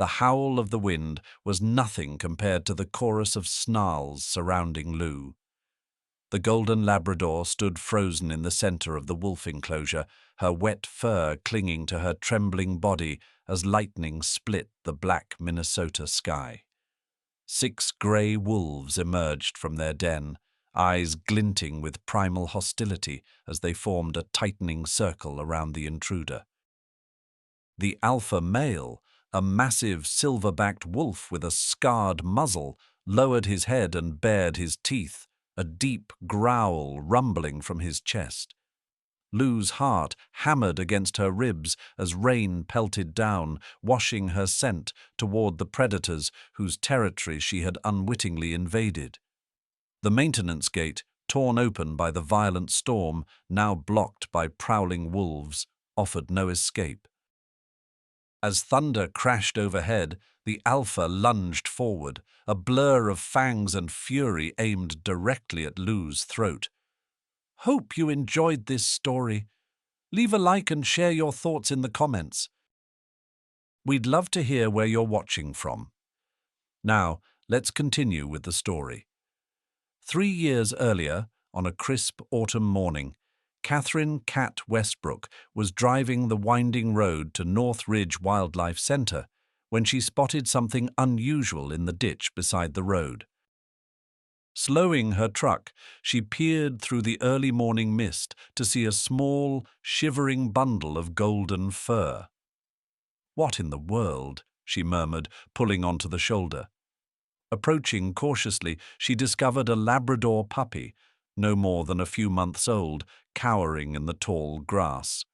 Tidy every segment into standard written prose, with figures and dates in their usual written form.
The howl of the wind was nothing compared to the chorus of snarls surrounding Lou. The golden Labrador stood frozen in the center of the wolf enclosure, her wet fur clinging to her trembling body as lightning split the black Minnesota sky. 6 gray wolves emerged from their den, eyes glinting with primal hostility as they formed a tightening circle around the intruder. The alpha male, a massive silver-backed wolf with a scarred muzzle, lowered his head and bared his teeth, a deep growl rumbling from his chest. Lou's heart hammered against her ribs as rain pelted down, washing her scent toward the predators whose territory she had unwittingly invaded. The maintenance gate, torn open by the violent storm, now blocked by prowling wolves, offered no escape. As thunder crashed overhead, the alpha lunged forward, a blur of fangs and fury aimed directly at Lou's throat. Hope you enjoyed this story. Leave a like and share your thoughts in the comments. We'd love to hear where you're watching from. Now, let's continue with the story. 3 years earlier, on a crisp autumn morning, Catherine "Cat" Westbrook was driving the winding road to North Ridge Wildlife Center when she spotted something unusual in the ditch beside the road. Slowing her truck, she peered through the early morning mist to see a small, shivering bundle of golden fur. "What in the world?" she murmured, pulling onto the shoulder. Approaching cautiously, she discovered a Labrador puppy, no more than a few months old, cowering in the tall grass.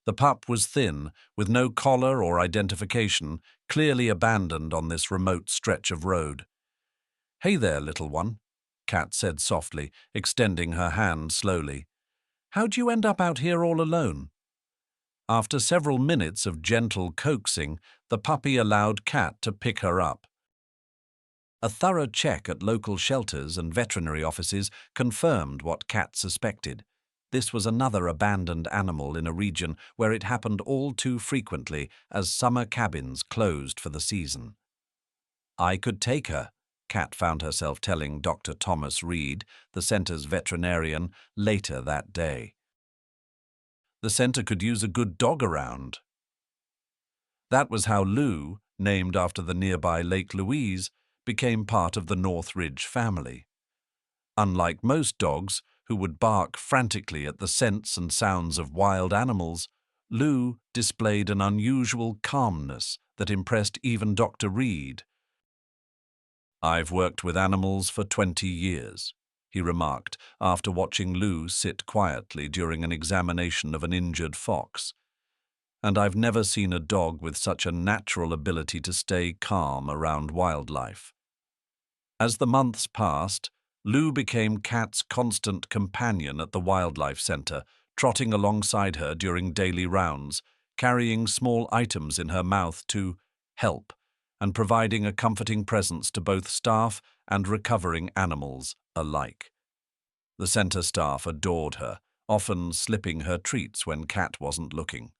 The pup was thin, with no collar or identification, clearly abandoned on this remote stretch of road. "Hey there, little one," Cat said softly, extending her hand slowly. "How'd you end up out here all alone?" After several minutes of gentle coaxing, the puppy allowed Cat to pick her up. A thorough check at local shelters and veterinary offices confirmed what Cat suspected. This was another abandoned animal in a region where it happened all too frequently as summer cabins closed for the season. "I could take her," Cat found herself telling Dr. Thomas Reed, the center's veterinarian, later that day. "The center could use a good dog around." That was how Lou, named after the nearby Lake Louise, became part of the North Ridge family. Unlike most dogs, who would bark frantically at the scents and sounds of wild animals, Lou displayed an unusual calmness that impressed even Dr. Reed. "I've worked with animals for 20 years, he remarked after watching Lou sit quietly during an examination of an injured fox. "And I've never seen a dog with such a natural ability to stay calm around wildlife." As the months passed, Lou became Cat's constant companion at the Wildlife Center, trotting alongside her during daily rounds, carrying small items in her mouth to help, and providing a comforting presence to both staff and recovering animals alike. The center staff adored her, often slipping her treats when Cat wasn't looking.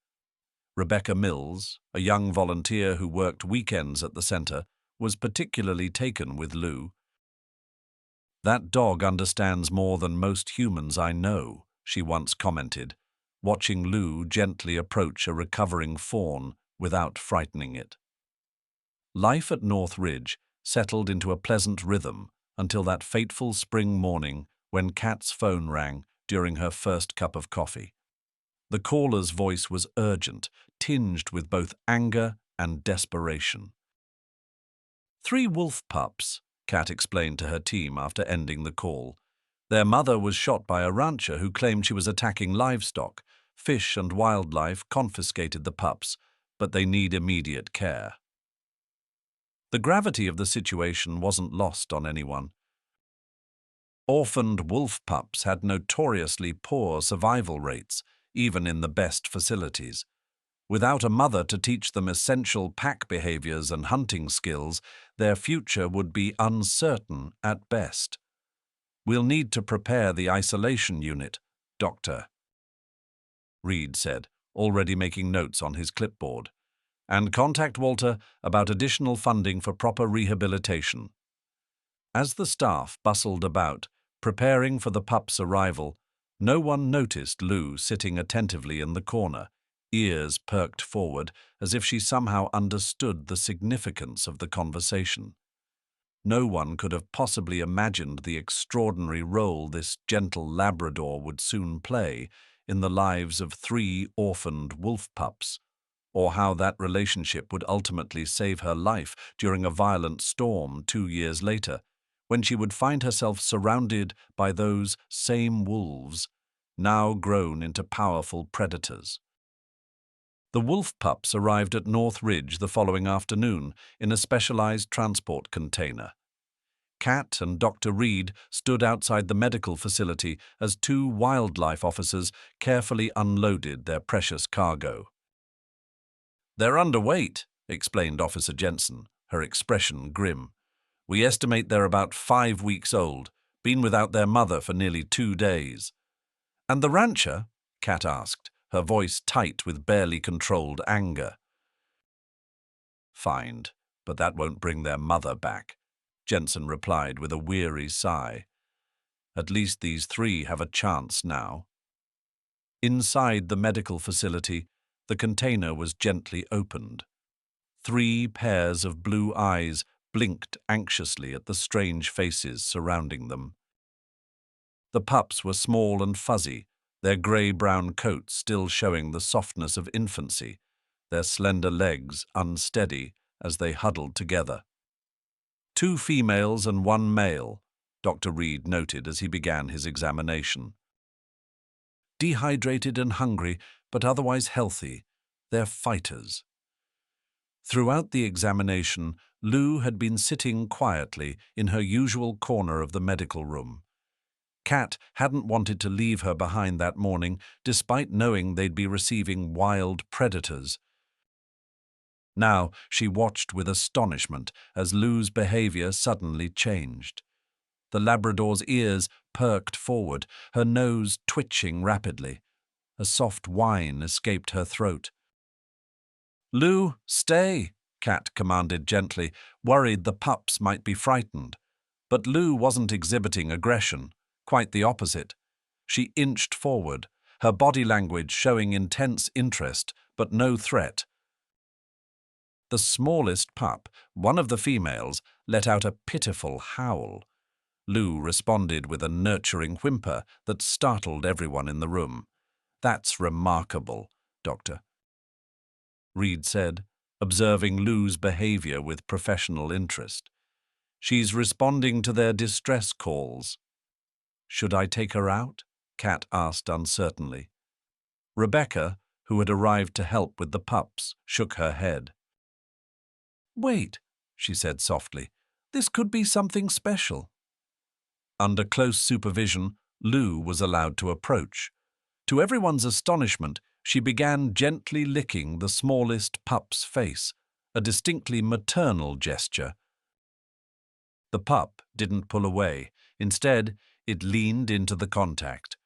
Rebecca Mills, a young volunteer who worked weekends at the center, was particularly taken with Lou. "That dog understands more than most humans I know," she once commented, watching Lou gently approach a recovering fawn without frightening it. Life at North Ridge settled into a pleasant rhythm until that fateful spring morning when Cat's phone rang during her first cup of coffee. The caller's voice was urgent, tinged with both anger and desperation. "3 wolf pups," Cat explained to her team after ending the call. "Their mother was shot by a rancher who claimed she was attacking livestock. Fish and Wildlife confiscated the pups, but they need immediate care." The gravity of the situation wasn't lost on anyone. Orphaned wolf pups had notoriously poor survival rates, even in the best facilities. Without a mother to teach them essential pack behaviors and hunting skills, their future would be uncertain at best. "We'll need to prepare the isolation unit, Dr. Reed said, already making notes on his clipboard. And contact Walter about additional funding for proper rehabilitation. As the staff bustled about, preparing for the pup's arrival, no one noticed Lou sitting attentively in the corner, ears perked forward as if she somehow understood the significance of the conversation. No one could have possibly imagined the extraordinary role this gentle Labrador would soon play in the lives of 3 orphaned wolf pups, or how that relationship would ultimately save her life during a violent storm 2 years later, when she would find herself surrounded by those same wolves, now grown into powerful predators. The wolf pups arrived at North Ridge the following afternoon in a specialized transport container. Kat and Dr. Reed stood outside the medical facility as 2 wildlife officers carefully unloaded their precious cargo. "They're underweight," explained Officer Jensen, her expression grim. "We estimate they're about 5 weeks old, been without their mother for nearly 2 days." "And the rancher?" Kat asked, her voice tight with barely controlled anger. "Fined, but that won't bring their mother back," Jensen replied with a weary sigh. "At least these 3 have a chance now." Inside the medical facility, the container was gently opened. 3 pairs of blue eyes blinked anxiously at the strange faces surrounding them. The pups were small and fuzzy, their grey-brown coats still showing the softness of infancy, their slender legs unsteady as they huddled together. 2 females and 1 male, Dr. Reed noted as he began his examination. Dehydrated and hungry, but otherwise healthy, they're fighters. Throughout the examination, Lou had been sitting quietly in her usual corner of the medical room. Kat hadn't wanted to leave her behind that morning, despite knowing they'd be receiving wild predators. Now she watched with astonishment as Lou's behavior suddenly changed. The Labrador's ears perked forward, her nose twitching rapidly. A soft whine escaped her throat. "Lou, stay," Kat commanded gently, worried the pups might be frightened. But Lou wasn't exhibiting aggression, quite the opposite. She inched forward, her body language showing intense interest, but no threat. The smallest pup, one of the females, let out a pitiful howl. Lou responded with a nurturing whimper that startled everyone in the room. "That's remarkable, Doctor," Reed said, observing Lou's behavior with professional interest. "She's responding to their distress calls." "Should I take her out?" Kat asked uncertainly. Rebecca, who had arrived to help with the pups, shook her head. "Wait," she said softly. "This could be something special." Under close supervision, Lou was allowed to approach. To everyone's astonishment, she began gently licking the smallest pup's face, a distinctly maternal gesture. The pup didn't pull away. Instead, it leaned into the contact.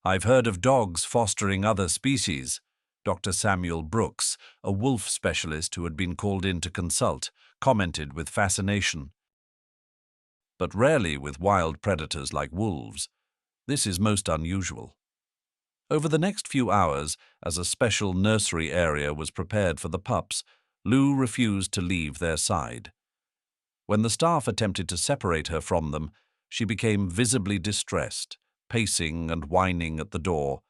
"I've heard of dogs fostering other species," Dr. Samuel Brooks, a wolf specialist who had been called in to consult, commented with fascination. "But rarely with wild predators like wolves. This is most unusual." Over the next few hours, as a special nursery area was prepared for the pups, Lou refused to leave their side. When the staff attempted to separate her from them, she became visibly distressed, pacing and whining at the door.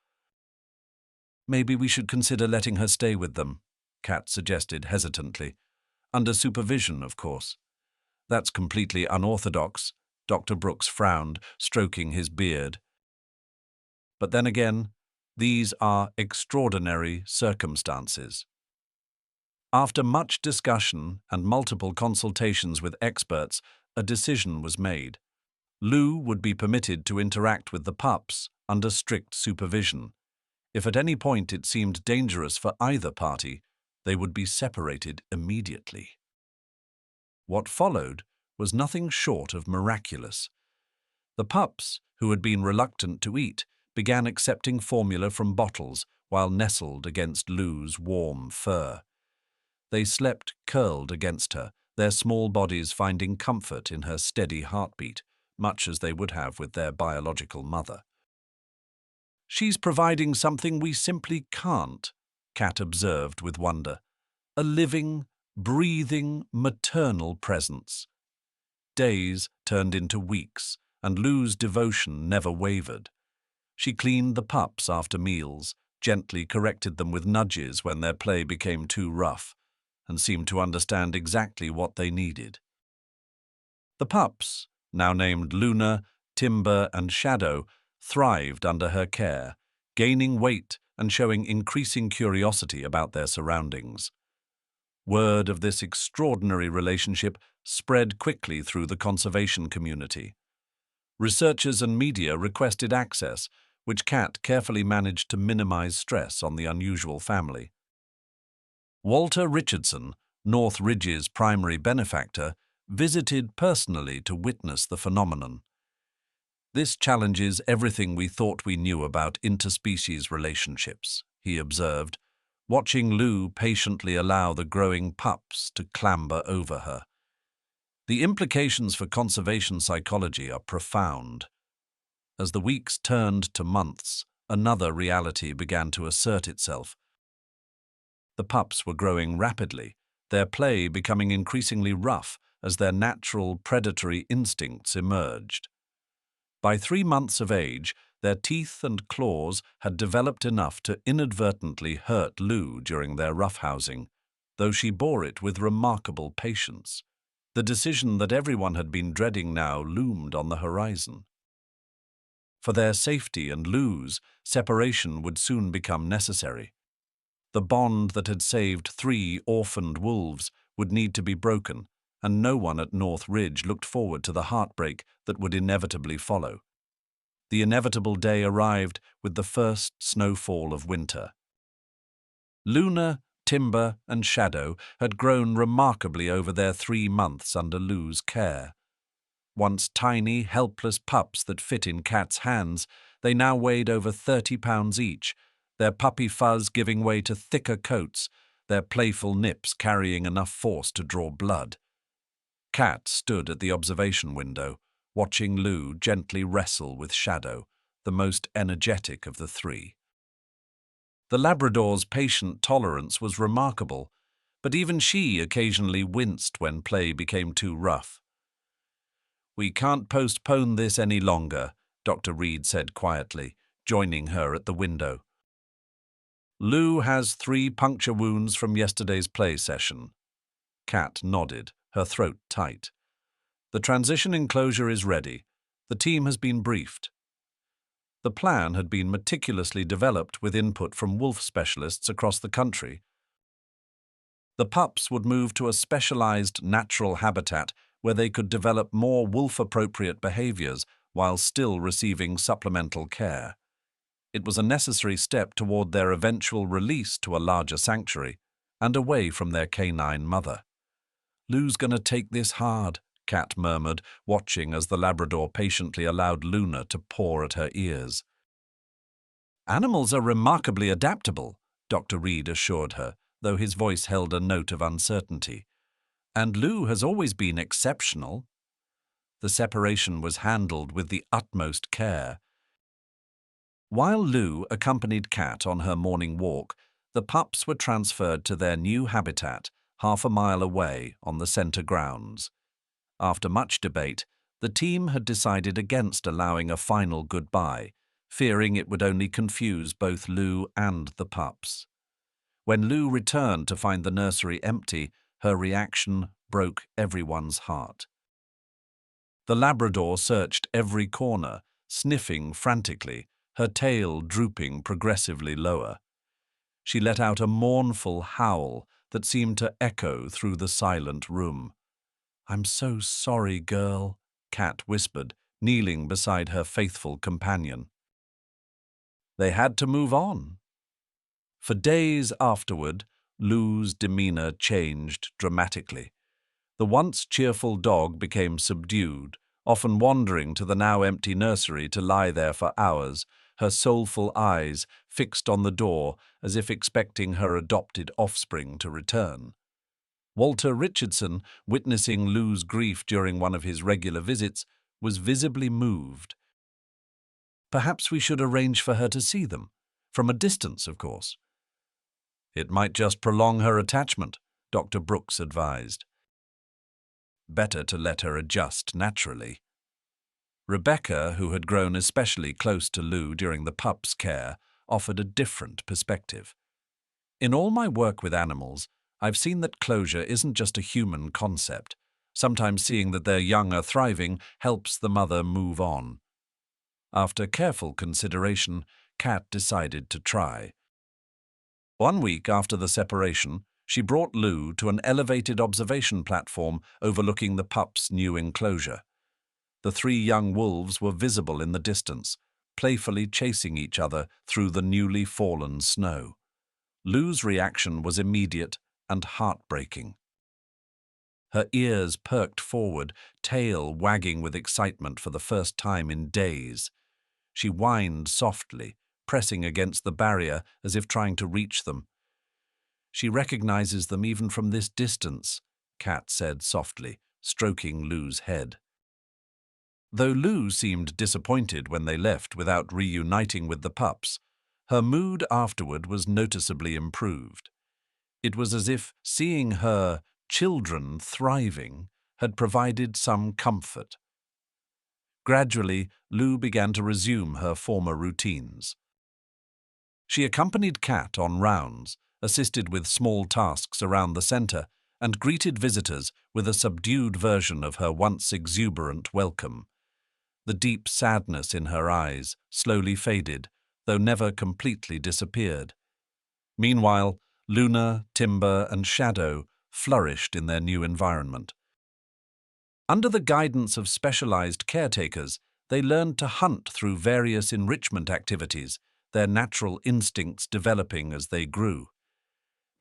"Maybe we should consider letting her stay with them," Kat suggested hesitantly. "Under supervision, of course." "That's completely unorthodox," Dr. Brooks frowned, stroking his beard. "But then again, these are extraordinary circumstances." After much discussion and multiple consultations with experts, a decision was made. Lou would be permitted to interact with the pups under strict supervision. If at any point it seemed dangerous for either party, they would be separated immediately. What followed was nothing short of miraculous. The pups, who had been reluctant to eat, began accepting formula from bottles while nestled against Lou's warm fur. They slept curled against her, their small bodies finding comfort in her steady heartbeat, much as they would have with their biological mother. "She's providing something we simply can't," Cat observed with wonder. "A living, breathing, maternal presence." Days turned into weeks, and Lou's devotion never wavered. She cleaned the pups after meals, gently corrected them with nudges when their play became too rough, and seemed to understand exactly what they needed. The pups, now named Luna, Timber, and Shadow, thrived under her care, gaining weight and showing increasing curiosity about their surroundings. Word of this extraordinary relationship spread quickly through the conservation community. Researchers and media requested access, which Cat carefully managed to minimize stress on the unusual family. Walter Richardson, North Ridge's primary benefactor, visited personally to witness the phenomenon. "This challenges everything we thought we knew about interspecies relationships," he observed, watching Lou patiently allow the growing pups to clamber over her. "The implications for conservation psychology are profound." As the weeks turned to months, another reality began to assert itself. The pups were growing rapidly, their play becoming increasingly rough as their natural predatory instincts emerged. By 3 months of age, their teeth and claws had developed enough to inadvertently hurt Lou during their roughhousing, though she bore it with remarkable patience. The decision that everyone had been dreading now loomed on the horizon. For their safety and Lou's, separation would soon become necessary. The bond that had saved 3 orphaned wolves would need to be broken, and no one at North Ridge looked forward to the heartbreak that would inevitably follow. The inevitable day arrived with the first snowfall of winter. Luna, Timber, and Shadow had grown remarkably over their 3 months under Lou's care. Once tiny, helpless pups that fit in Cat's hands, they now weighed over 30 pounds each, their puppy fuzz giving way to thicker coats, their playful nips carrying enough force to draw blood. Cat stood at the observation window, watching Lou gently wrestle with Shadow, the most energetic of the 3. The Labrador's patient tolerance was remarkable, but even she occasionally winced when play became too rough. "We can't postpone this any longer," Dr. Reed said quietly, joining her at the window. "Lou has 3 puncture wounds from yesterday's play session." Cat nodded, her throat tight. "The transition enclosure is ready. The team has been briefed." The plan had been meticulously developed with input from wolf specialists across the country. The pups would move to a specialized natural habitat where they could develop more wolf-appropriate behaviors while still receiving supplemental care. It was a necessary step toward their eventual release to a larger sanctuary and away from their canine mother. "Lou's gonna take this hard," Cat murmured, watching as the Labrador patiently allowed Luna to paw at her ears. "Animals are remarkably adaptable," Dr. Reed assured her, though his voice held a note of uncertainty. "And Lou has always been exceptional." The separation was handled with the utmost care. While Lou accompanied Cat on her morning walk, the pups were transferred to their new habitat, half a mile away on the center grounds. After much debate, the team had decided against allowing a final goodbye, fearing it would only confuse both Lou and the pups. When Lou returned to find the nursery empty, her reaction broke everyone's heart. The Labrador searched every corner, sniffing frantically, her tail drooping progressively lower. She let out a mournful howl that seemed to echo through the silent room. "I'm so sorry, girl," Cat whispered, kneeling beside her faithful companion. They had to move on. For days afterward, Lou's demeanor changed dramatically. The once cheerful dog became subdued, often wandering to the now empty nursery to lie there for hours, her soulful eyes fixed on the door as if expecting her adopted offspring to return. Walter Richardson, witnessing Lou's grief during one of his regular visits, was visibly moved. "Perhaps we should arrange for her to see them. From a distance, of course." "It might just prolong her attachment," Dr. Brooks advised. "Better to let her adjust naturally." Rebecca, who had grown especially close to Lou during the pup's care, offered a different perspective. "In all my work with animals, I've seen that closure isn't just a human concept. Sometimes seeing that their young are thriving helps the mother move on." After careful consideration, Kat decided to try. 1 week after the separation, she brought Lou to an elevated observation platform overlooking the pup's new enclosure. The 3 young wolves were visible in the distance, playfully chasing each other through the newly fallen snow. Lou's reaction was immediate and heartbreaking. Her ears perked forward, tail wagging with excitement for the first time in days. She whined softly, pressing against the barrier as if trying to reach them. "She recognizes them even from this distance," Kat said softly, stroking Lou's head. Though Lou seemed disappointed when they left without reuniting with the pups, her mood afterward was noticeably improved. It was as if seeing her children thriving had provided some comfort. Gradually, Lou began to resume her former routines. She accompanied Kat on rounds, assisted with small tasks around the center, and greeted visitors with a subdued version of her once exuberant welcome. The deep sadness in her eyes slowly faded, though never completely disappeared. Meanwhile, Luna, Timber, and Shadow flourished in their new environment. Under the guidance of specialized caretakers, they learned to hunt through various enrichment activities, their natural instincts developing as they grew.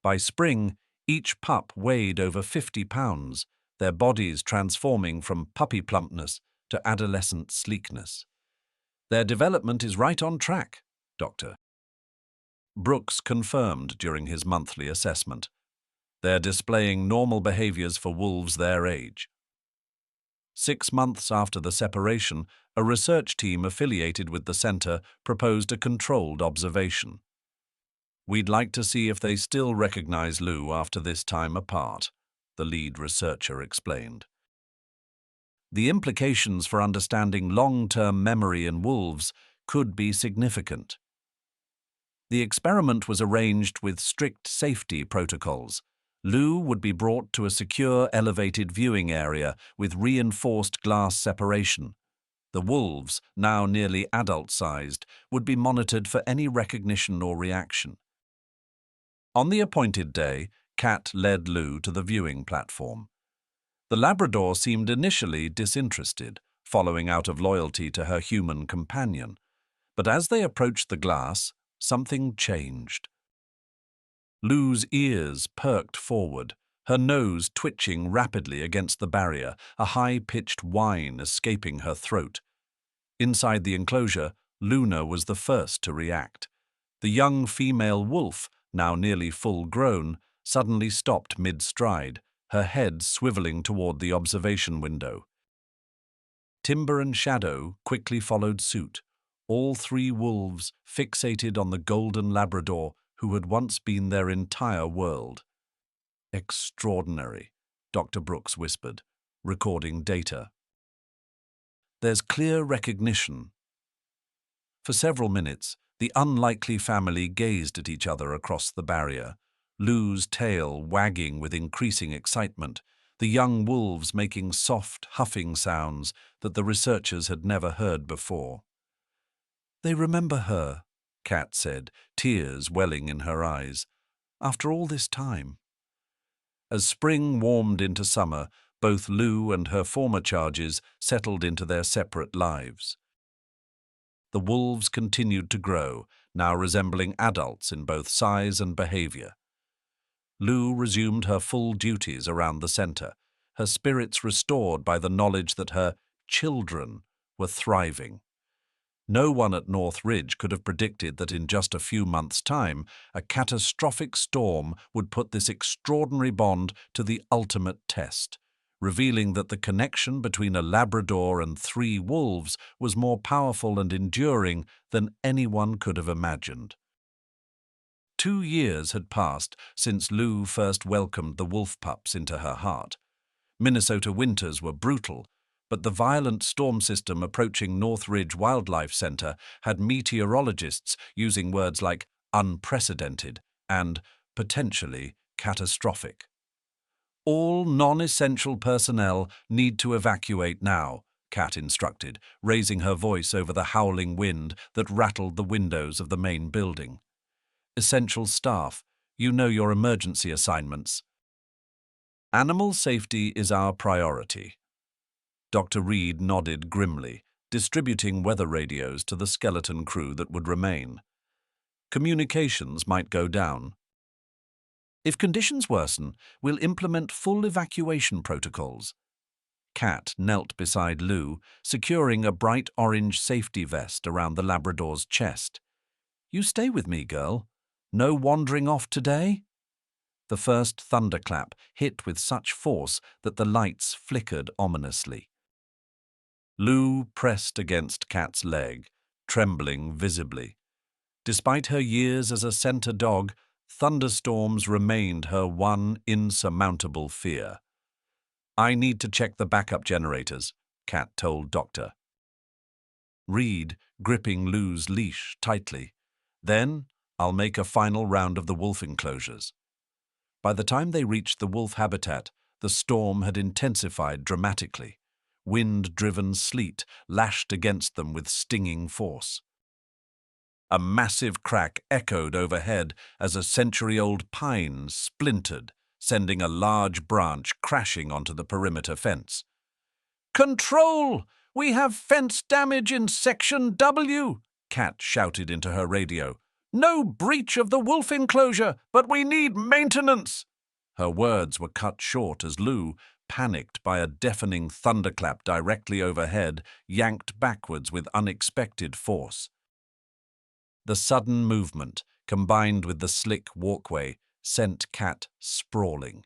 By spring, each pup weighed over 50 pounds, their bodies transforming from puppy plumpness to adolescent sleekness. "Their development is right on track," Dr. Brooks confirmed during his monthly assessment. "They're displaying normal behaviors for wolves their age." 6 months after the separation, a research team affiliated with the center proposed a controlled observation. "We'd like to see if they still recognize Lou after this time apart," the lead researcher explained. The implications for understanding long-term memory in wolves could be significant. The experiment was arranged with strict safety protocols. Lou would be brought to a secure elevated viewing area with reinforced glass separation. The wolves, now nearly adult-sized, would be monitored for any recognition or reaction. On the appointed day, Kat led Lou to the viewing platform. The Labrador seemed initially disinterested, following out of loyalty to her human companion. But as they approached the glass, something changed. Lou's ears perked forward, her nose twitching rapidly against the barrier, a high-pitched whine escaping her throat. Inside the enclosure, Luna was the first to react. The young female wolf, now nearly full-grown, suddenly stopped mid-stride, her head swiveling toward the observation window. Timber and Shadow quickly followed suit, all 3 wolves fixated on the golden Labrador who had once been their entire world. "Extraordinary," Dr. Brooks whispered, recording data. "There's clear recognition." For several minutes, the unlikely family gazed at each other across the barrier, Lou's tail wagging with increasing excitement, the young wolves making soft, huffing sounds that the researchers had never heard before. "They remember her," Kat said, tears welling in her eyes. "After all this time." As spring warmed into summer, both Lou and her former charges settled into their separate lives. The wolves continued to grow, now resembling adults in both size and behavior. Lou resumed her full duties around the center, her spirits restored by the knowledge that her children were thriving. No one at North Ridge could have predicted that in just a few months' time, a catastrophic storm would put this extraordinary bond to the ultimate test, revealing that the connection between a Labrador and 3 wolves was more powerful and enduring than anyone could have imagined. 2 years had passed since Lou first welcomed the wolf pups into her heart. Minnesota winters were brutal, but the violent storm system approaching North Ridge Wildlife Center had meteorologists using words like unprecedented and potentially catastrophic. All non-essential personnel need to evacuate now, Kat instructed, raising her voice over the howling wind that rattled the windows of the main building. Essential staff, you know your emergency assignments. Animal safety is our priority. Dr. Reed nodded grimly, distributing weather radios to the skeleton crew that would remain. Communications might go down. If conditions worsen, we'll implement full evacuation protocols. Kat knelt beside Lou, securing a bright orange safety vest around the Labrador's chest. You stay with me, girl. No wandering off today? The first thunderclap hit with such force that the lights flickered ominously. Lou pressed against Kat's leg, trembling visibly. Despite her years as a center dog, thunderstorms remained her one insurmountable fear. I need to check the backup generators, Kat told Doctor Reed, gripping Lou's leash tightly. Then I'll make a final round of the wolf enclosures. By the time they reached the wolf habitat, the storm had intensified dramatically. Wind-driven sleet lashed against them with stinging force. A massive crack echoed overhead as a century-old pine splintered, sending a large branch crashing onto the perimeter fence. "Control! We have fence damage in Section W!" Kat shouted into her radio. "No breach of the wolf enclosure, but we need maintenance!" Her words were cut short as Lou, panicked by a deafening thunderclap directly overhead, yanked backwards with unexpected force. The sudden movement, combined with the slick walkway, sent Kat sprawling.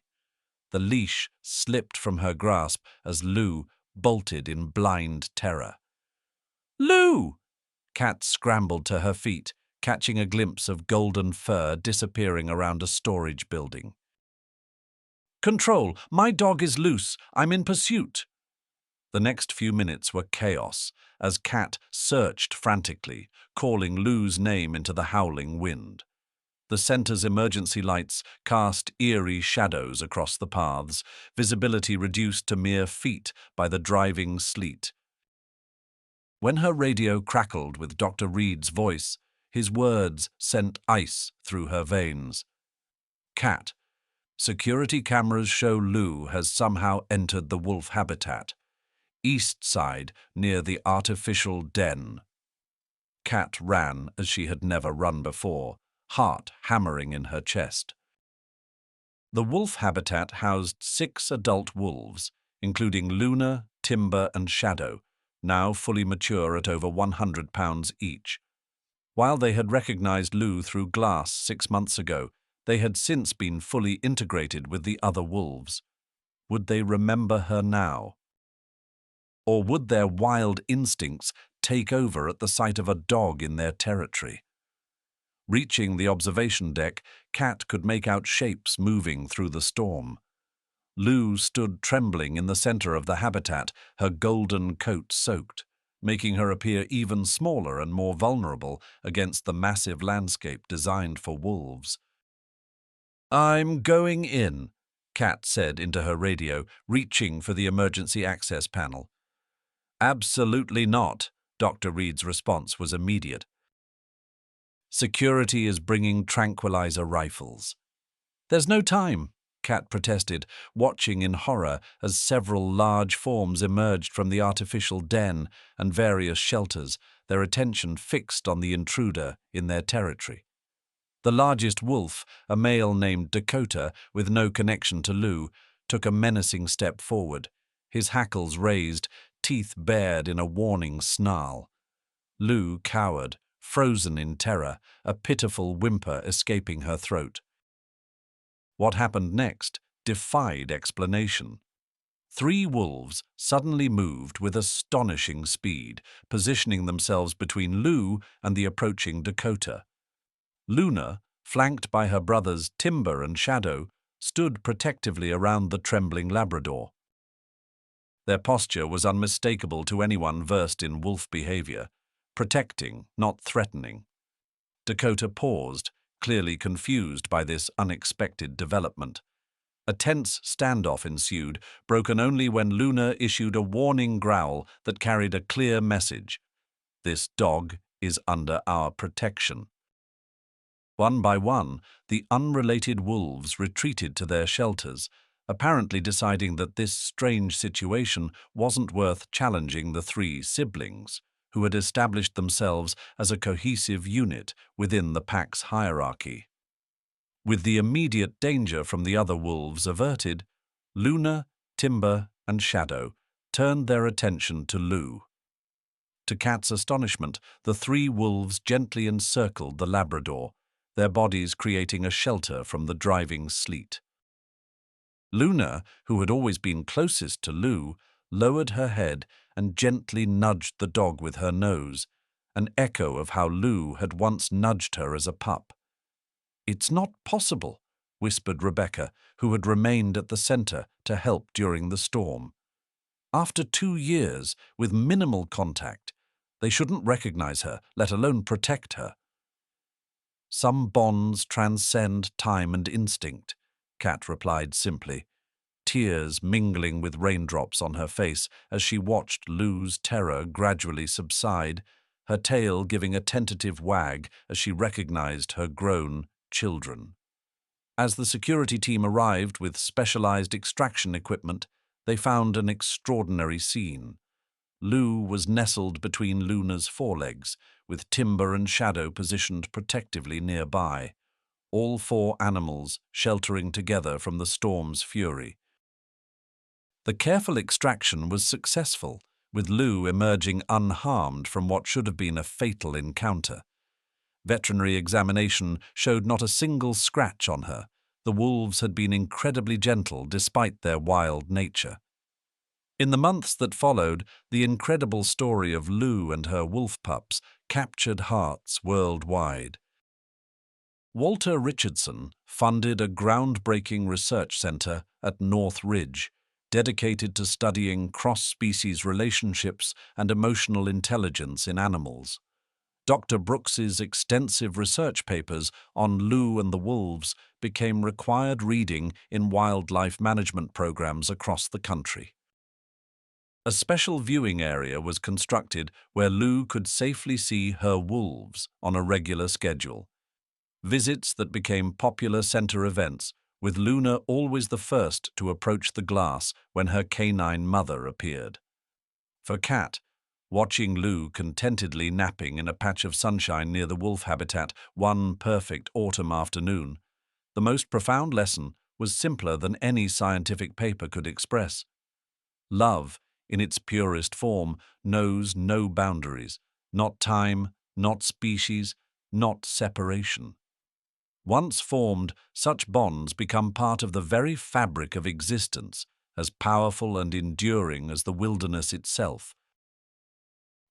The leash slipped from her grasp as Lou bolted in blind terror. "Lou!" Kat scrambled to her feet, catching a glimpse of golden fur disappearing around a storage building. "Control, my dog is loose. I'm in pursuit." The next few minutes were chaos as Kat searched frantically, calling Lou's name into the howling wind. The center's emergency lights cast eerie shadows across the paths, visibility reduced to mere feet by the driving sleet. When her radio crackled with Dr. Reed's voice, his words sent ice through her veins. "Kat, security cameras show Lou has somehow entered the wolf habitat. East side, near the artificial den." Kat ran as she had never run before, heart hammering in her chest. The wolf habitat housed 6 adult wolves, including Luna, Timber, and Shadow, now fully mature at over 100 pounds each. While they had recognized Lou through glass 6 months ago, they had since been fully integrated with the other wolves. Would they remember her now? Or would their wild instincts take over at the sight of a dog in their territory? Reaching the observation deck, Kat could make out shapes moving through the storm. Lou stood trembling in the center of the habitat, her golden coat soaked, making her appear even smaller and more vulnerable against the massive landscape designed for wolves. "I'm going in," Kat said into her radio, reaching for the emergency access panel. "Absolutely not," Dr. Reed's response was immediate. "Security is bringing tranquilizer rifles." "There's no time," Kat protested, watching in horror as several large forms emerged from the artificial den and various shelters, their attention fixed on the intruder in their territory. The largest wolf, a male named Dakota with no connection to Lou, took a menacing step forward, his hackles raised, teeth bared in a warning snarl. Lou cowered, frozen in terror, a pitiful whimper escaping her throat. What happened next defied explanation. 3 wolves suddenly moved with astonishing speed, positioning themselves between Lou and the approaching Dakota. Luna, flanked by her brothers Timber and Shadow, stood protectively around the trembling Labrador. Their posture was unmistakable to anyone versed in wolf behavior, protecting, not threatening. Dakota paused, clearly confused by this unexpected development. A tense standoff ensued, broken only when Luna issued a warning growl that carried a clear message. This dog is under our protection. One by one, the unrelated wolves retreated to their shelters, apparently deciding that this strange situation wasn't worth challenging the 3 siblings, who had established themselves as a cohesive unit within the pack's hierarchy. With the immediate danger from the other wolves averted, Luna, Timber, and Shadow turned their attention to Lou. To Cat's astonishment, the 3 wolves gently encircled the Labrador, their bodies creating a shelter from the driving sleet. Luna, who had always been closest to Lou, lowered her head and gently nudged the dog with her nose, an echo of how Lou had once nudged her as a pup. "It's not possible," whispered Rebecca, who had remained at the center to help during the storm. "After 2 years, with minimal contact, they shouldn't recognize her, let alone protect her." "Some bonds transcend time and instinct," Cat replied simply, tears mingling with raindrops on her face as she watched Lou's terror gradually subside, her tail giving a tentative wag as she recognized her grown children. As the security team arrived with specialized extraction equipment, they found an extraordinary scene. Lou was nestled between Luna's forelegs, with Timber and Shadow positioned protectively nearby, all 4 animals sheltering together from the storm's fury. The careful extraction was successful, with Lou emerging unharmed from what should have been a fatal encounter. Veterinary examination showed not a single scratch on her. The wolves had been incredibly gentle despite their wild nature. In the months that followed, the incredible story of Lou and her wolf pups captured hearts worldwide. Walter Richardson funded a groundbreaking research center at North Ridge, dedicated to studying cross-species relationships and emotional intelligence in animals. Dr. Brooks's extensive research papers on Lou and the wolves became required reading in wildlife management programs across the country. A special viewing area was constructed where Lou could safely see her wolves on a regular schedule. Visits that became popular center events, with Luna always the first to approach the glass when her canine mother appeared. For Cat, watching Lou contentedly napping in a patch of sunshine near the wolf habitat one perfect autumn afternoon, the most profound lesson was simpler than any scientific paper could express. Love, in its purest form, knows no boundaries, not time, not species, not separation. Once formed, such bonds become part of the very fabric of existence, as powerful and enduring as the wilderness itself.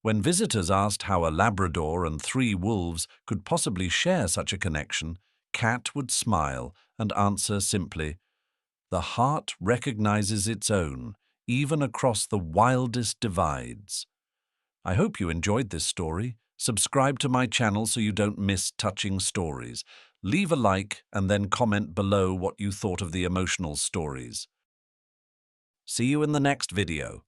When visitors asked how a Labrador and 3 wolves could possibly share such a connection, Cat would smile and answer simply, "The heart recognizes its own, even across the wildest divides." I hope you enjoyed this story. Subscribe to my channel so you don't miss touching stories. Leave a like and then comment below what you thought of the emotional stories. See you in the next video.